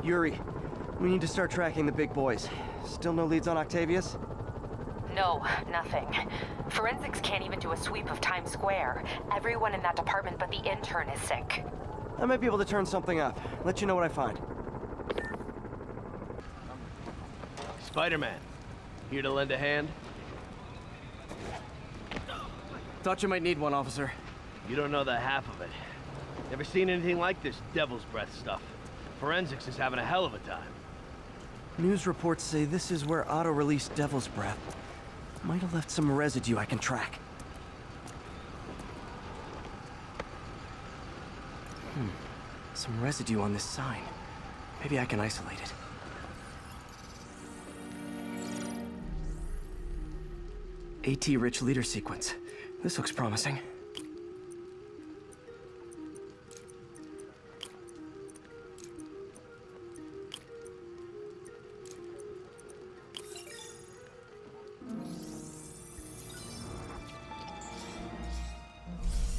Yuri, we need to start tracking the big boys. Still no leads on Octavius? No, nothing. Forensics can't even do a sweep of Times Square. Everyone in that department but the intern is sick. I might be able to turn something up. Let you know what I find. Spider-Man, here to lend a hand? Thought you might need one, officer. You don't know the half of it. Never seen anything like this devil's breath stuff. Forensics is having a hell of a time. News reports say this is where Otto released Devil's Breath. Might have left some residue I can track. Some residue on this sign. Maybe I can isolate it. AT-rich leader sequence. This looks promising.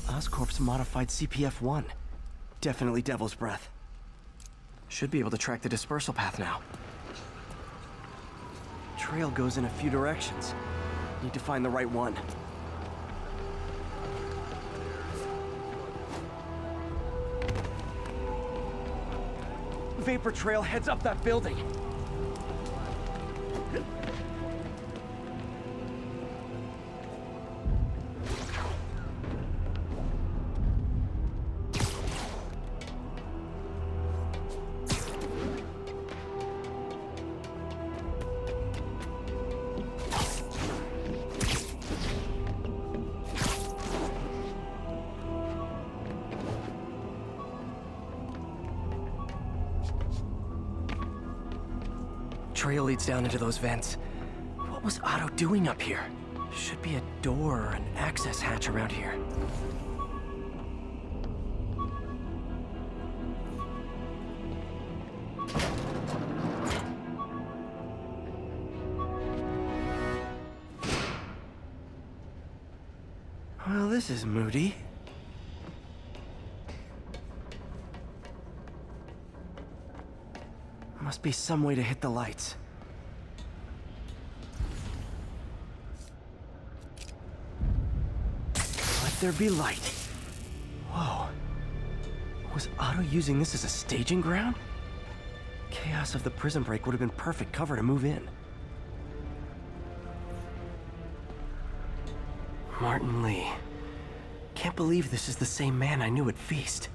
Oscorp's modified CPF-1. Definitely Devil's Breath. Should be able to track the dispersal path now. Trail goes in a few directions. Need to find the right one. Vapor trail heads up that building. Trail leads down into those vents. What was Otto doing up here? Should be a door or an access hatch around here. Well, this is moody. Must be some way to hit the lights. Let there be light. Whoa. Was Otto using this as a staging ground? Chaos of the prison break would have been perfect cover to move in. Martin Lee. Can't believe this is the same man I knew at Feast.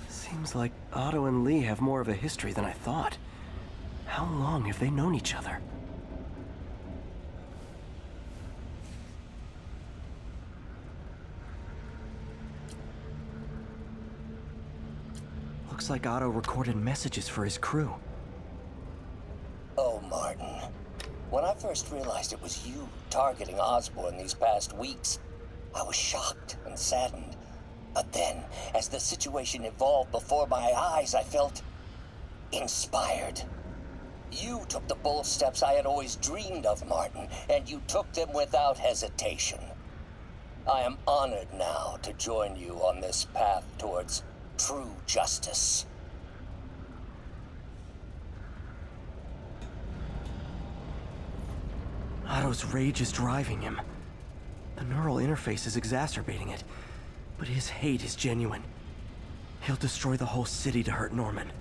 Seems like Otto and Lee have more of a history than I thought. How long have they known each other? Looks like Otto recorded messages for his crew. Oh, Martin. When I first realized it was you targeting Osborn these past weeks, I was shocked and saddened. But then, as the situation evolved before my eyes, I felt inspired. You took the bold steps I had always dreamed of, Martin, and you took them without hesitation. I am honored now to join you on this path towards true justice. Otto's rage is driving him. The neural interface is exacerbating it. But his hate is genuine. He'll destroy the whole city to hurt Norman.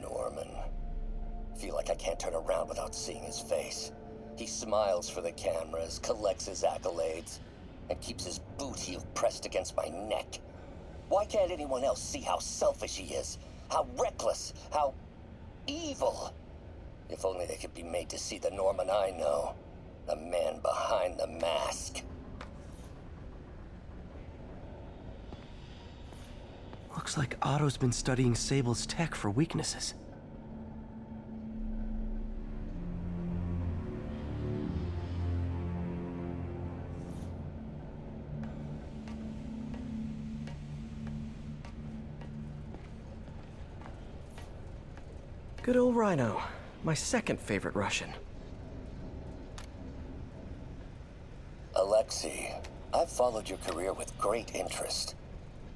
Norman. Feel like I can't turn around without seeing his face. He smiles for the cameras, collects his accolades, and keeps his boot heel pressed against my neck. Why can't anyone else see how selfish he is? How reckless? How evil? If only they could be made to see the Norman I know. The man behind the mask. Looks like Otto's been studying Sable's tech for weaknesses. Good old Rhino. My second favorite Russian. Alexei, I've followed your career with great interest.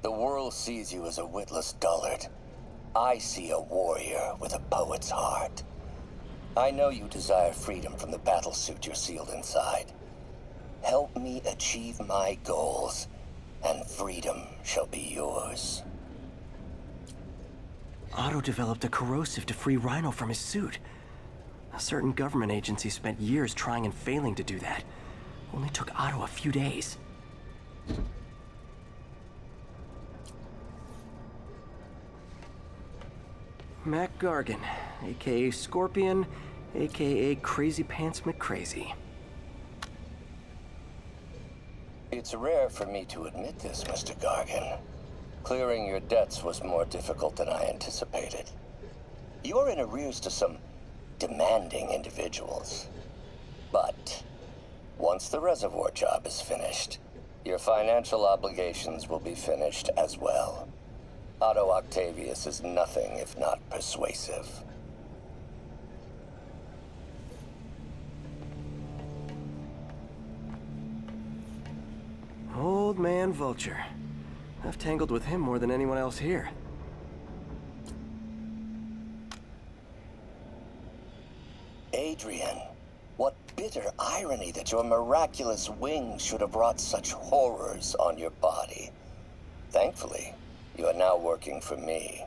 The world sees you as a witless dullard. I see a warrior with a poet's heart. I know you desire freedom from the battlesuit you're sealed inside. Help me achieve my goals, and freedom shall be yours. Otto developed a corrosive to free Rhino from his suit. A certain government agency spent years trying and failing to do that. Only took Otto a few days. Mac Gargan, aka Scorpion, aka Crazy Pants McCrazy. It's rare for me to admit this, Mr. Gargan. Clearing your debts was more difficult than I anticipated. You're in arrears to some demanding individuals. But once the reservoir job is finished, your financial obligations will be finished as well. Otto Octavius is nothing if not persuasive. Old man Vulture. I've tangled with him more than anyone else here. Adrian, what bitter irony that your miraculous wings should have brought such horrors on your body. Thankfully, you are now working for me.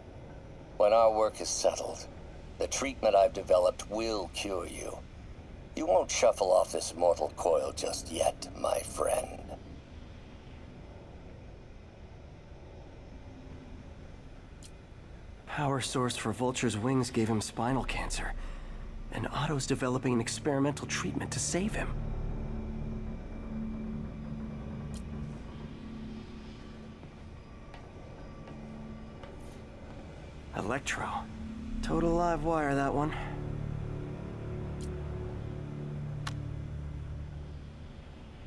When our work is settled, the treatment I've developed will cure you. You won't shuffle off this mortal coil just yet, my friend. Power source for Vulture's wings gave him spinal cancer, and Otto's developing an experimental treatment to save him. Electro. Total live wire, that one.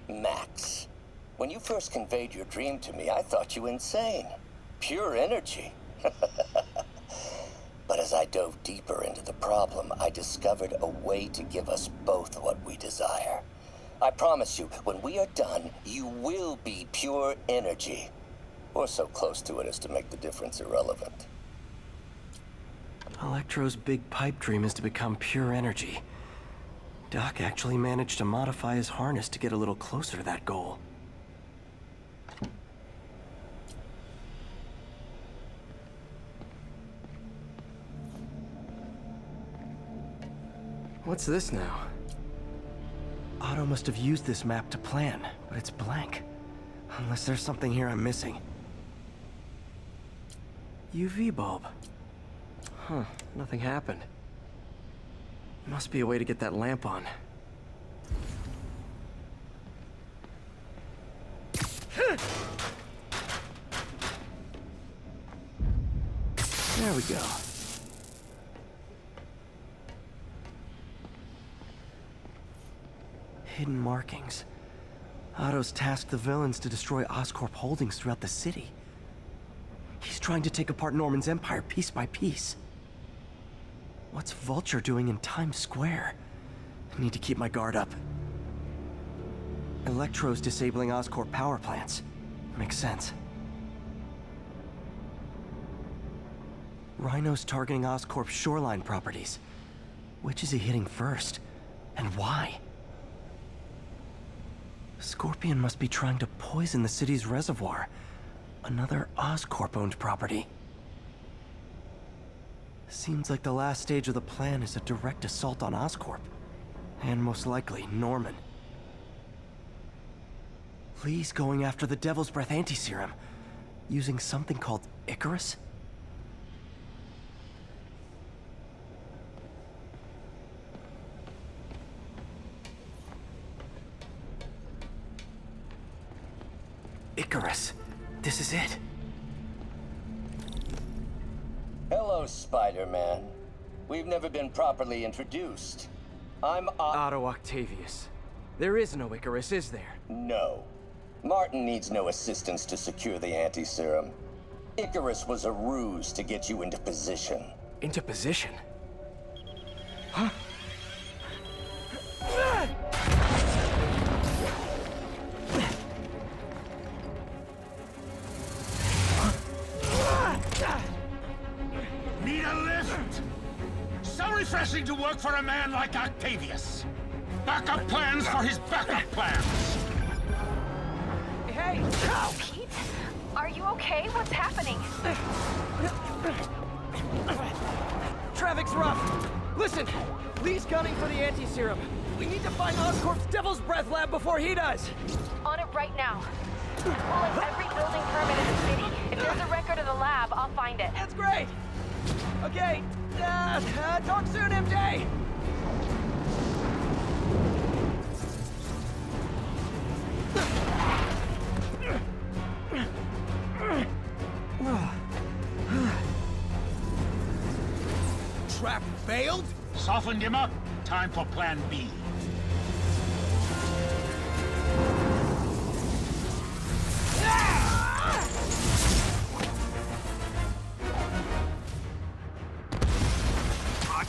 Max, when you first conveyed your dream to me, I thought you insane. Pure energy. But as I dove deeper into the problem, I discovered a way to give us both what we desire. I promise you, when we are done, you will be pure energy. Or so close to it as to make the difference irrelevant. Electro's big pipe dream is to become pure energy. Doc actually managed to modify his harness to get a little closer to that goal. What's this now? Otto must have used this map to plan, but it's blank. Unless there's something here I'm missing. UV bulb. Huh, nothing happened. Must be a way to get that lamp on. There we go. Hidden markings. Otto's tasked the villains to destroy Oscorp holdings throughout the city. He's trying to take apart Norman's empire piece by piece. What's Vulture doing in Times Square? I need to keep my guard up. Electro's disabling Oscorp power plants. Makes sense. Rhino's targeting Oscorp's shoreline properties. Which is he hitting first? And why? Scorpion must be trying to poison the city's reservoir. Another Oscorp-owned property. Seems like the last stage of the plan is a direct assault on Oscorp. And most likely, Norman. Lee's going after the Devil's Breath anti-serum, using something called Icarus? Icarus. This is it. Hello, Spider-Man. We've never been properly introduced. I'm Otto Octavius. There is no Icarus, is there? No. Martin needs no assistance to secure the anti-serum. Icarus was a ruse to get you into position. Into position? Need a lift? So refreshing to work for a man like Octavius. Backup plans for his backup plans. Hey! Oh, Pete? Are you okay? What's happening? Traffic's rough. Listen, Lee's gunning for the anti-serum. We need to find Oscorp's Devil's Breath lab before he does. On it right now. Pull up every building permit in the city. If there's a record of the lab, I'll find it. That's great. Okay, talk soon, MJ. Trap failed? Softened him up. Time for plan B.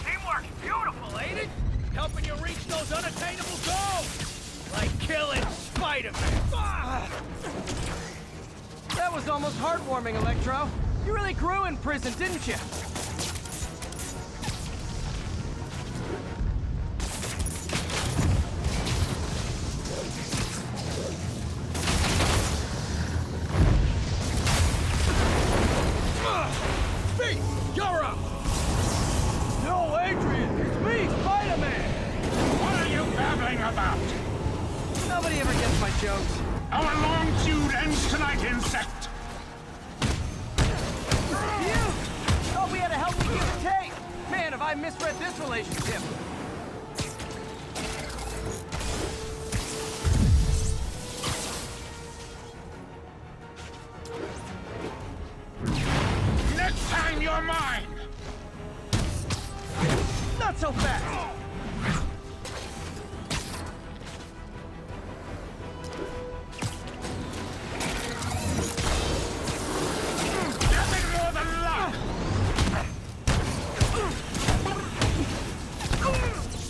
Teamwork, beautiful, ain't it? Helping you reach those unattainable goals! Like killing Spider-Man. That was almost heartwarming, Electro. You really grew in prison, didn't you? You're up! No, Adrian! It's me, Spider-Man! What are you babbling about? Nobody ever gets my jokes. Our long feud ends tonight, insect! You? Thought we had a healthy give and take. Man, have I misread this relationship. Next time you're mine! Not so fast. Nothing more than luck!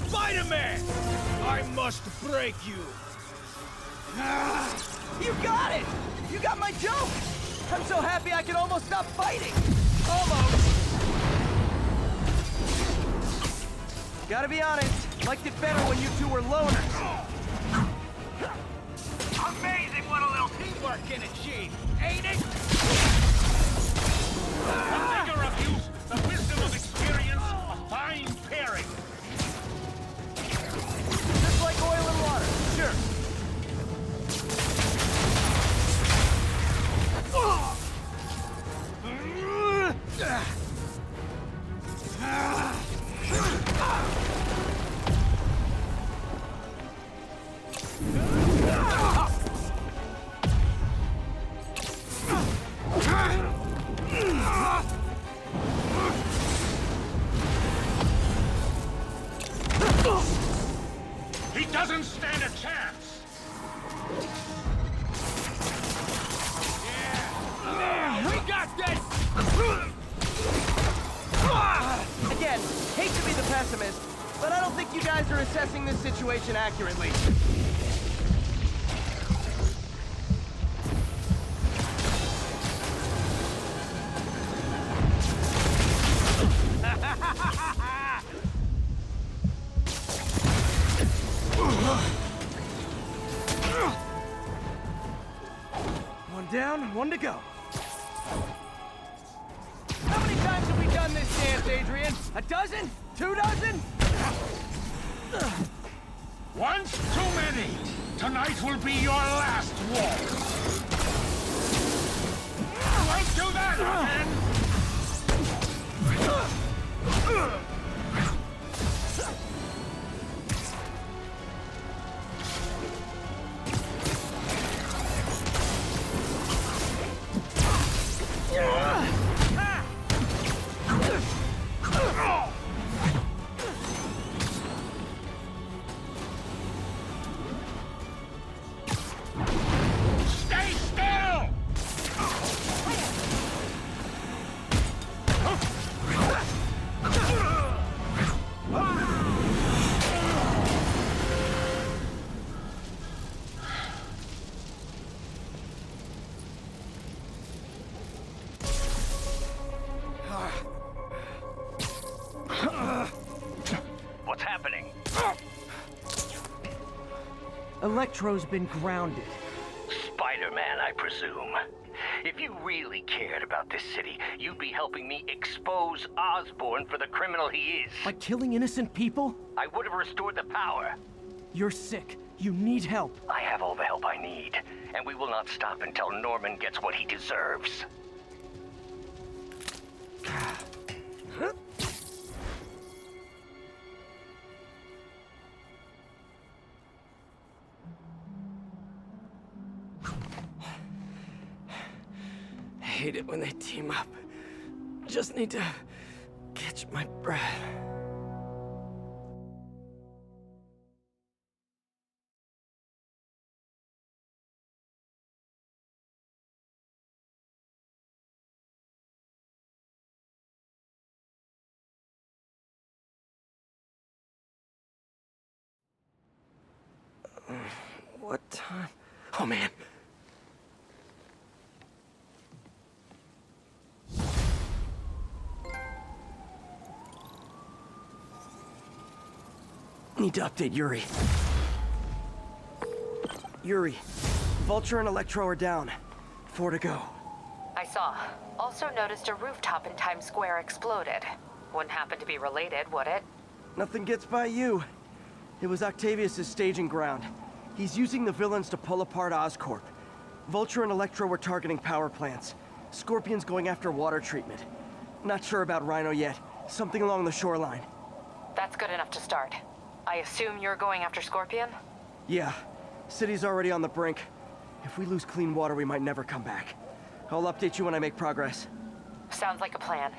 Spider-Man! I must break you! You got it! You got my joke! I'm so happy I can almost stop fighting! Almost! Gotta be honest, liked it better when you two were loners. Amazing what a little teamwork can achieve, ain't it? The vigor of youth, the wisdom of experience, a fine pairing. Just like oil and water, sure. He doesn't stand a chance. We got this! Again, hate to be the pessimist, but I don't think you guys are assessing this situation accurately. One down, one to go. How many times have we done this dance, Adrian? A dozen? 2 dozen? Once too many. Tonight will be your last walk. Won't do that again. Stay still! Electro's been grounded. Spider-Man, I presume. If you really cared about this city, you'd be helping me expose Osborn for the criminal he is. By killing innocent people? I would have restored the power. You're sick. You need help. I have all the help I need, and we will not stop until Norman gets what he deserves. I hate it when they team up. Just need to catch my breath. What time? Oh, man. Need to update Yuri. Yuri, Vulture and Electro are down. 4 to go. I saw. Also noticed a rooftop in Times Square exploded. Wouldn't happen to be related, would it? Nothing gets by you. It was Octavius' staging ground. He's using the villains to pull apart Oscorp. Vulture and Electro were targeting power plants. Scorpion's going after water treatment. Not sure about Rhino yet. Something along the shoreline. That's good enough to start. I assume you're going after Scorpion? Yeah. City's already on the brink. If we lose clean water, we might never come back. I'll update you when I make progress. Sounds like a plan.